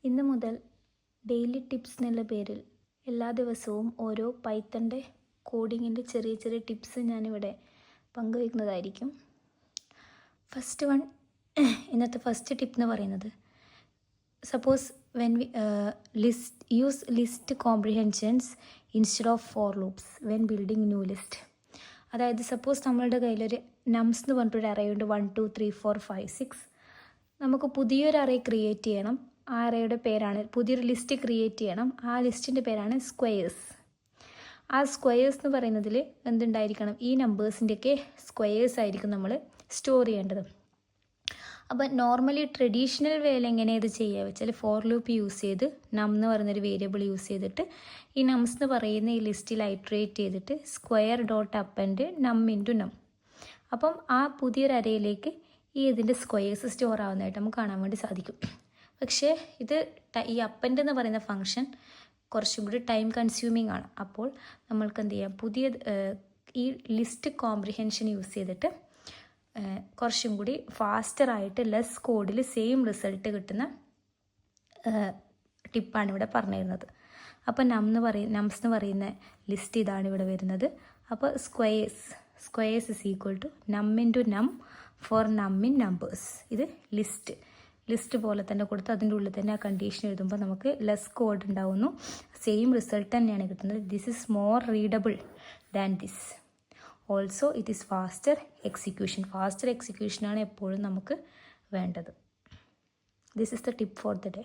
ഇന്ന് മുതൽ daily tips എന്നുള്ള പേരിൽ എല്ലാ ദിവസവും ഓരോ പൈത്തൻ്റെ കോഡിങ്ങിൻ്റെ ചെറിയ ചെറിയ ടിപ്സ് ഞാനിവിടെ പങ്കുവയ്ക്കുന്നതായിരിക്കും. ഇന്നത്തെ ഫസ്റ്റ് ടിപ്പ് എന്ന് പറയുന്നത്, suppose when we use list comprehensions instead of for loops when building new list. അതായത് സപ്പോസ് നമ്മളുടെ കയ്യിലൊരു നംസ് എന്ന് പറഞ്ഞിട്ടൊരു അറേ ഉണ്ട്, 1 2 3 4 5 6. നമുക്ക് പുതിയൊരു അറേ ക്രിയേറ്റ് ചെയ്യണം. ആ അറേയുടെ പേരാണ്, പുതിയൊരു ലിസ്റ്റ് ക്രിയേറ്റ് ചെയ്യണം. ആ ലിസ്റ്റിൻ്റെ പേരാണ് സ്ക്വയേഴ്സ്. ആ സ്ക്വയേഴ്സ് എന്ന് പറയുന്നതിൽ എന്തുണ്ടായിരിക്കണം, ഈ നമ്പേഴ്സിൻ്റെയൊക്കെ സ്ക്വയേഴ്സ് ആയിരിക്കും നമ്മൾ സ്റ്റോർ ചെയ്യേണ്ടത്. അപ്പോൾ നോർമലി ട്രഡീഷണൽ വേയിൽ എങ്ങനെയാണ് ഇത് ചെയ്യുക വെച്ചാൽ, ഫോർ ലൂപ്പ് യൂസ് ചെയ്ത് നം എന്ന് പറയുന്നൊരു വേരിയബിൾ യൂസ് ചെയ്തിട്ട് ഈ നംസ് എന്ന് പറയുന്ന ഈ ലിസ്റ്റിൽ ഐട്രേറ്റ് ചെയ്തിട്ട് സ്ക്വയർ ഡോട്ട് അപ്പൻഡ് നം ഇൻറ്റു നം. അപ്പം ആ പുതിയൊരു അരയിലേക്ക് ഇതിൻ്റെ സ്ക്വയേഴ്സ് സ്റ്റോർ ആവുന്നതായിട്ട് നമുക്ക് കാണാൻ വേണ്ടി സാധിക്കും. പക്ഷേ ഈ അപ്പൻഡ് എന്ന് പറയുന്ന ഫംഗ്ഷൻ കുറച്ചും കൂടി ടൈം കൺസ്യൂമിങ് ആണ്. അപ്പോൾ നമ്മൾക്ക് എന്ത് ചെയ്യാം, ഈ ലിസ്റ്റ് കോംപ്രിഹെൻഷൻ യൂസ് ചെയ്തിട്ട് കുറച്ചും കൂടി ഫാസ്റ്ററായിട്ട് ലെസ് കോഡിൽ സെയിം റിസൾട്ട് കിട്ടുന്ന ടിപ്പാണ് ഇവിടെ പറഞ്ഞിരുന്നത്. അപ്പോൾ നംസ് എന്ന് പറയുന്ന ലിസ്റ്റ് ഇതാണ് ഇവിടെ വരുന്നത്. അപ്പോൾ സ്ക്വയേഴ്സ് ഇസ് ഈക്വൽ ടു നം ഇൻറ്റു നം ഫോർ നം ഇൻ നമ്പേഴ്സ്. ഇത് ലിസ്റ്റ് പോലെ തന്നെ കൊടുത്ത് അതിൻ്റെ ഉള്ളിൽ തന്നെ ആ കണ്ടീഷൻ എഴുതുമ്പോൾ നമുക്ക് ലെസ് കോഡ് ഉണ്ടാവുന്നു, സെയിം റിസൾട്ട് തന്നെയാണ് കിട്ടുന്നത്. This is more readable than this. Also it is faster എക്സിക്യൂഷനാണ് എപ്പോഴും നമുക്ക് വേണ്ടത്. This is the tip for the day.